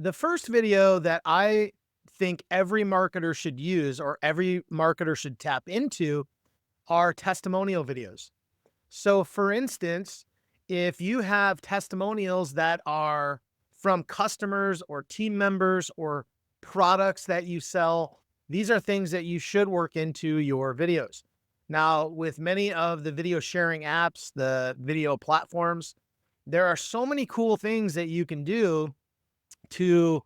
The first video that I think every marketer should use or every marketer should tap into are testimonial videos. So, for instance, if you have testimonials that are from customers or team members or products that you sell, these are things that you should work into your videos. Now, with many of the video sharing apps, the video platforms, there are so many cool things that you can do to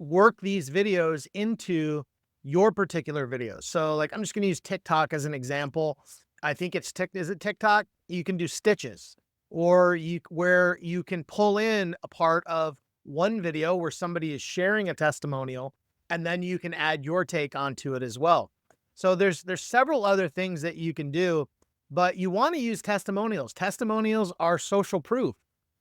work these videos into your particular videos. So, like, I'm just going to use TikTok as an example. I think it's is it TikTok? You can do stitches, or where you can pull in a part of one video where somebody is sharing a testimonial, and then you can add your take onto it as well. So there's several other things that you can do, but you want to use testimonials. Testimonials are social proof.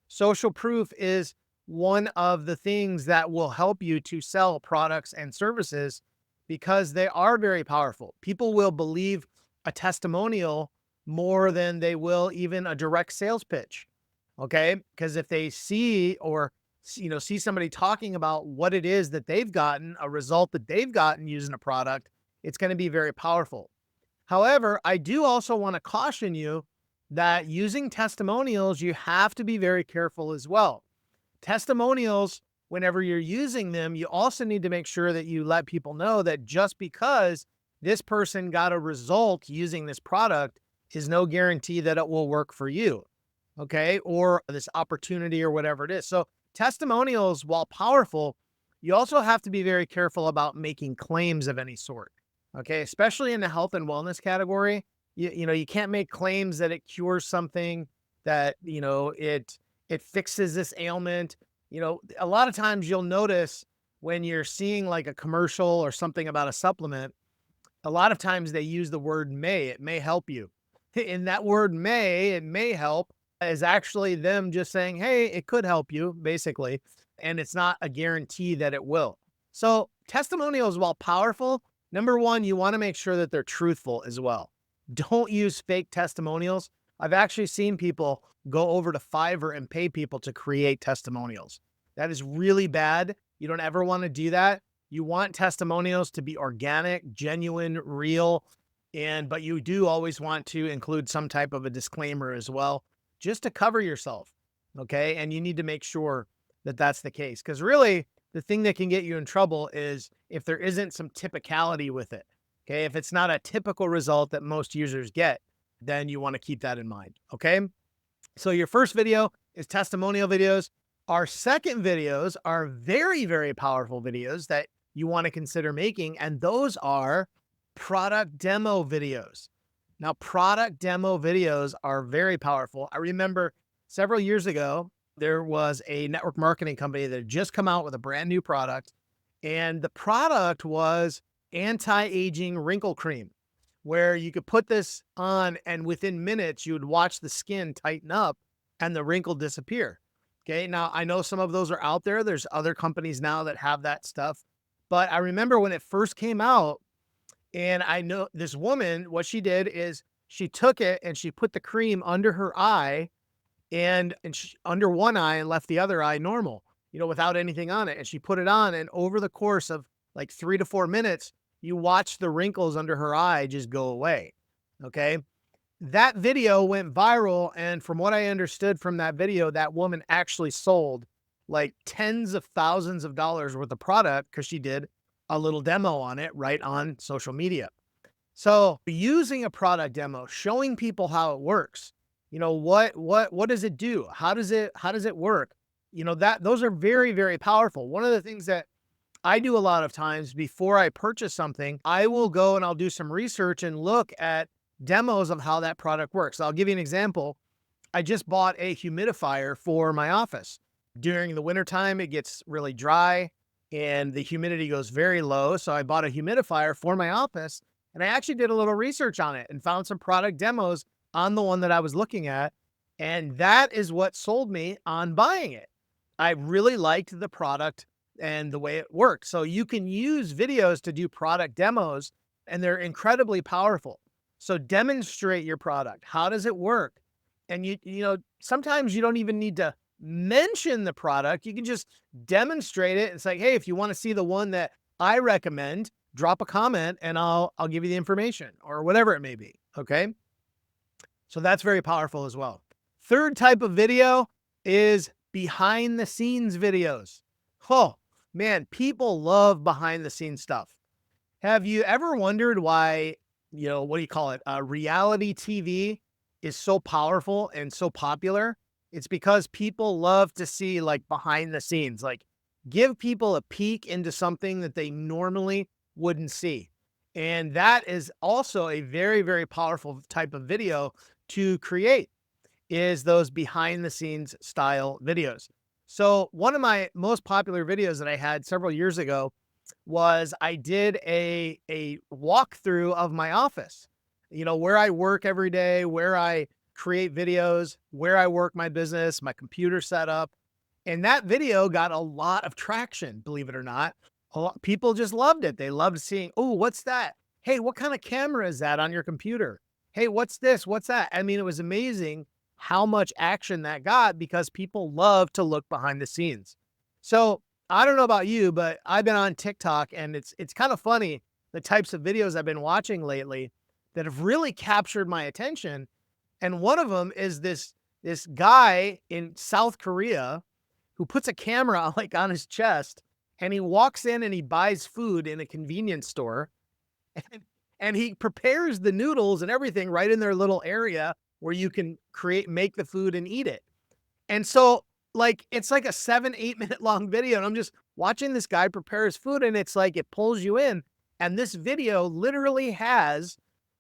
Social proof is one of the things that will help you to sell products and services because they are very powerful. People will believe a testimonial more than they will even a direct sales pitch. Okay? Because if they see or see somebody talking about what it is that they've gotten, a result that they've gotten using a product, it's going to be very powerful. However, I do also want to caution you that using testimonials, you have to be very careful as well. Testimonials, whenever you're using them, you also need to make sure that you let people know that just because this person got a result using this product is no guarantee that it will work for you. Okay. Or this opportunity or whatever it is. So testimonials, while powerful, you also have to be very careful about making claims of any sort. Okay. Especially in the health and wellness category. You can't make claims that it cures something, that, it fixes this ailment. A lot of times you'll notice when you're seeing like a commercial or something about a supplement, a lot of times they use the word may. It may help you. In that word may, it may help, is actually them just saying, hey, it could help you, basically. And it's not a guarantee that it will. So testimonials, while powerful, number one, you want to make sure that they're truthful as well. Don't use fake testimonials. I've actually seen people go over to Fiverr and pay people to create testimonials. That is really bad. You don't ever want to do that. You want testimonials to be organic, genuine, real, but you do always want to include some type of a disclaimer as well, just to cover yourself. Okay. And you need to make sure that that's the case. Because really, the thing that can get you in trouble is if there isn't some typicality with it. Okay. If it's not a typical result that most users get, then you want to keep that in mind. Okay. So your first video is testimonial videos. Our second videos are very, very powerful videos that you want to consider making. And those are product demo videos. Now, product demo videos are very powerful. I remember several years ago, there was a network marketing company that had just come out with a brand new product. And the product was anti-aging wrinkle cream, where you could put this on and within minutes, you would watch the skin tighten up and the wrinkle disappear. Okay. Now I know some of those are out there. There's other companies now that have that stuff, but I remember when it first came out, and I know this woman, what she did is she took it and she put the cream under her eye and under one eye and left the other eye normal, without anything on it. And she put it on, and over the course of like 3 to 4 minutes, you watch the wrinkles under her eye just go away. Okay. That video went viral. And from what I understood from that video, that woman actually sold like tens of thousands of dollars worth of product because she did a little demo on it right on social media. So using a product demo, showing people how it works, what does it do? How does it work? Those are very, very powerful. One of the things that I do a lot of times before I purchase something, I will go and I'll do some research and look at demos of how that product works. I'll give you an example. I just bought a humidifier for my office. During the wintertime, it gets really dry and the humidity goes very low. So I bought a humidifier for my office, and I actually did a little research on it and found some product demos on the one that I was looking at. And that is what sold me on buying it. I really liked the product and the way it works. So you can use videos to do product demos, and they're incredibly powerful. So demonstrate your product. How does it work? And sometimes you don't even need to mention the product. You can just demonstrate it. It's like, hey, if you want to see the one that I recommend, drop a comment and I'll give you the information or whatever it may be. Okay. So that's very powerful as well. Third type of video is behind the scenes videos. Oh man, people love behind the scenes stuff. Have you ever wondered why, what do you call it? Reality TV is so powerful and so popular? It's because people love to see like behind the scenes, like give people a peek into something that they normally wouldn't see. And that is also a very, very powerful type of video to create is those behind the scenes style videos. So one of my most popular videos that I had several years ago was I did a walkthrough of my office, where I work every day, where I create videos, where I work my business, my computer setup. And that video got a lot of traction, believe it or not. People just loved it. They loved seeing, oh, what's that? Hey, what kind of camera is that on your computer? Hey, what's this? What's that? I mean, it was amazing how much action that got because people love to look behind the scenes. So I don't know about you, but I've been on TikTok and it's kind of funny the types of videos I've been watching lately that have really captured my attention. And one of them is this guy in South Korea who puts a camera like on his chest and he walks in and he buys food in a convenience store and, and he prepares the noodles and everything right in their little area where you can make the food and eat it. And so like, it's like a 7-8 minute long video. And I'm just watching this guy prepare his food and it's like, it pulls you in. And this video literally has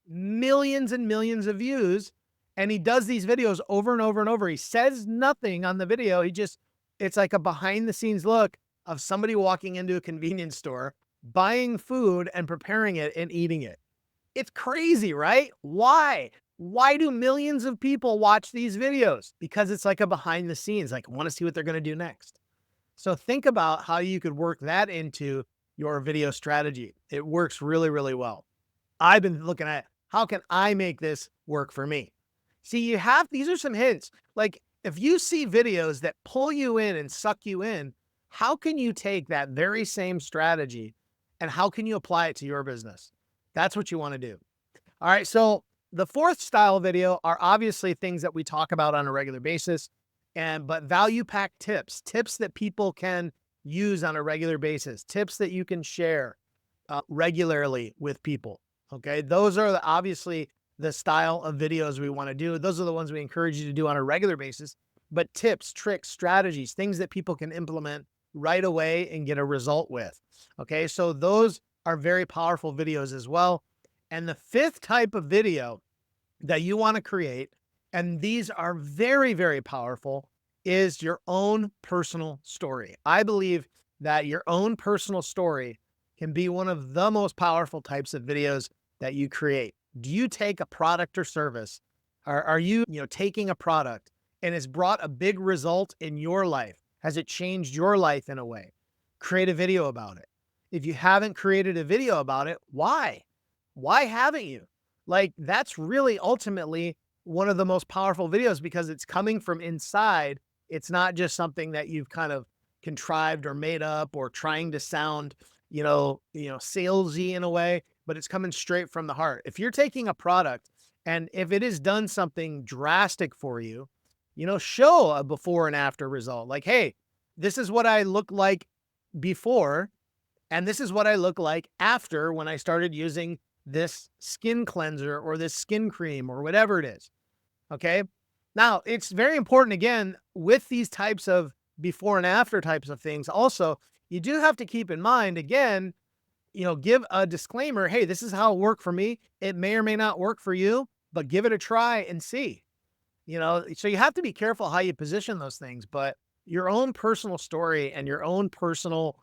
millions and millions of views. And he does these videos over and over and over. He says nothing on the video. It's like a behind the scenes look of somebody walking into a convenience store, buying food and preparing it and eating it. It's crazy, right? Why? Why do millions of people watch these videos? Because it's like a behind the scenes, like I want to see what they're going to do next. So think about how you could work that into your video strategy. It works really, really well. I've been looking at how can I make this work for me? See, these are some hints. Like if you see videos that pull you in and suck you in, how can you take that very same strategy and how can you apply it to your business? That's what you want to do. All right. So the fourth style video are obviously things that we talk about on a regular basis, but value packed tips that people can use on a regular basis, tips that you can share regularly with people. Okay. Those are obviously the style of videos we want to do. Those are the ones we encourage you to do on a regular basis, but tips, tricks, strategies, things that people can implement right away and get a result with. Okay. So those are very powerful videos as well. And the fifth type of video that you want to create, and these are very, very powerful, is your own personal story. I believe that your own personal story can be one of the most powerful types of videos that you create. Do you take a product or service? Are you taking a product and it's brought a big result in your life? Has it changed your life in a way? Create a video about it. If you haven't created a video about it, why? Why haven't you? Like, that's really ultimately one of the most powerful videos because it's coming from inside. It's not just something that you've kind of contrived or made up or trying to sound, salesy in a way, but it's coming straight from the heart. If you're taking a product and if it has done something drastic for you, show a before and after result. Like, hey, this is what I look like before, and this is what I look like after when I started using this skin cleanser or this skin cream or whatever it is. Okay. Now it's very important again with these types of before and after types of things. Also, you do have to keep in mind again, give a disclaimer. Hey, this is how it worked for me. It may or may not work for you, but give it a try and see, so you have to be careful how you position those things, but your own personal story and your own personal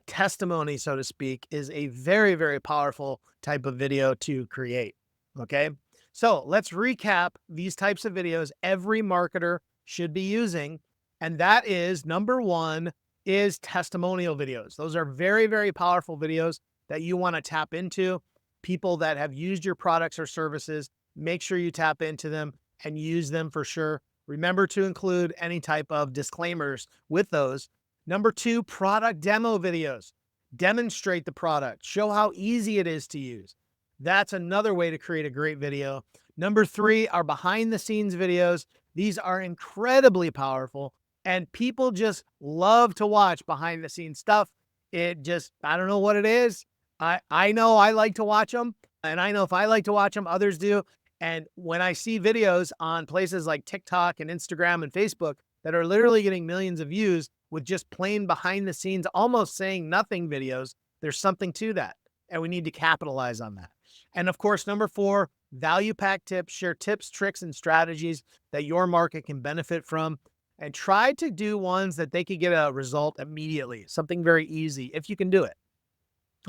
testimony, so to speak, is a very, very powerful type of video to create. Okay. So let's recap these types of videos every marketer should be using. And that is number one is testimonial videos. Those are very, very powerful videos that you want to tap into. People that have used your products or services, make sure you tap into them and use them for sure Remember to include any type of disclaimers with those. Number two, product demo videos. Demonstrate the product. Show how easy it is to use. That's another way to create a great video. Number three are behind the scenes videos. These are incredibly powerful and people just love to watch behind the scenes stuff. I don't know what it is. I know I like to watch them, and I know if I like to watch them, others do. And when I see videos on places like TikTok and Instagram and Facebook that are literally getting millions of views with just plain behind the scenes, almost saying nothing videos, there's something to that. And we need to capitalize on that. And of course, number four, value pack tips. Share tips, tricks, and strategies that your market can benefit from. And try to do ones that they could get a result immediately, something very easy if you can do it.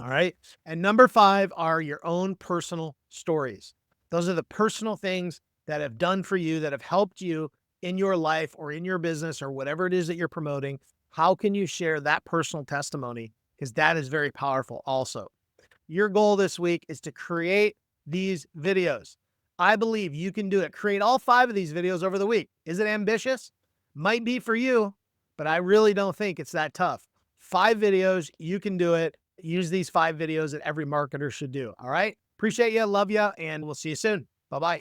All right. And number five are your own personal stories. Those are the personal things that have done for you, that have helped you in your life or in your business or whatever it is that you're promoting. How can you share that personal testimony? Because that is very powerful also. Your goal this week is to create these videos. I believe you can do it. Create all 5 of these videos over the week. Is it ambitious? Might be for you, but I really don't think it's that tough. 5 videos, you can do it. Use these 5 videos that every marketer should do. All right. Appreciate you. Love you. And we'll see you soon. Bye-bye.